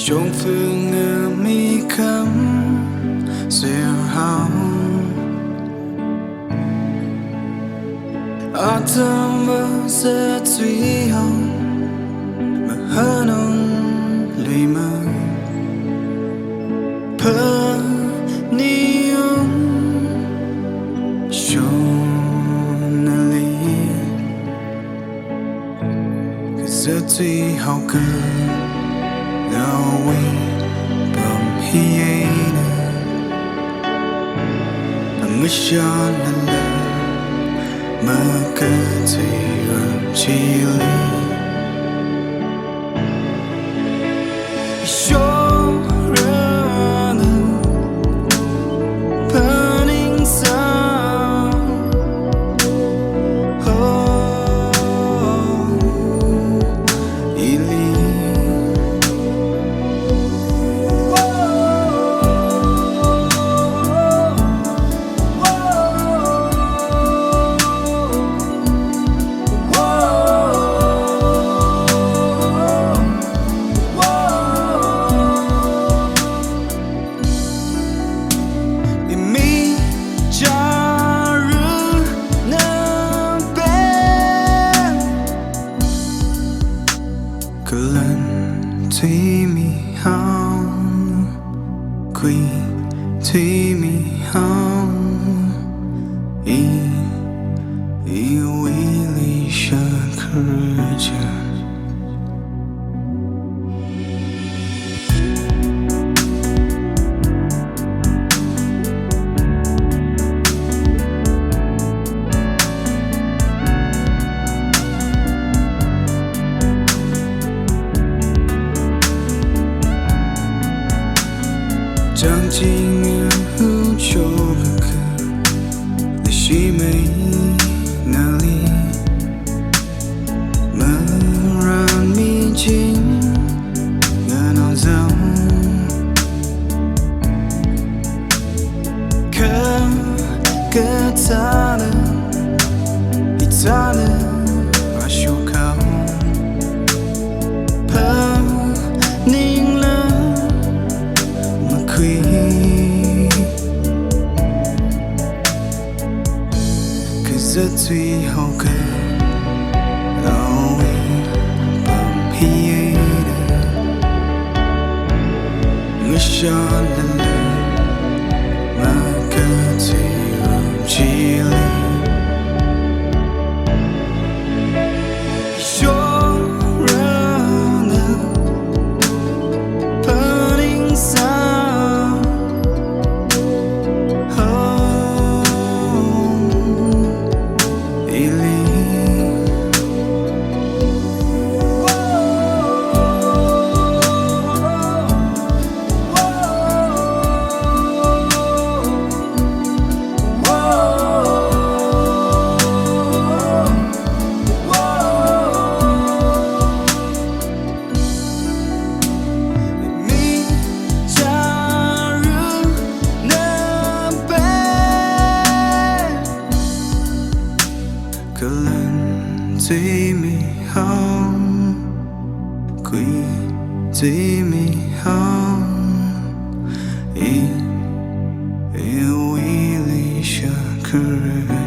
像風兒未冚時候，ta mơ sẽ duy hậu mà hơn ông lì mơ phơ ni ông shôn lì cái sẽ duy hậu cơ lâu quay bầm hi nè anh mới cho lần mơ cơ thể ấm chi lý số ra nè burning sound ý lý cứ lần thấy mi hao quy thấy mi hao ý为理想可见。将金额无求可可的西美那里门让迷津的脑脏可他的一他的把袖口碰凝了可是最後嘅留意不起的，我想了那個最後距離。可能最美好，归最美好，因为理想可人。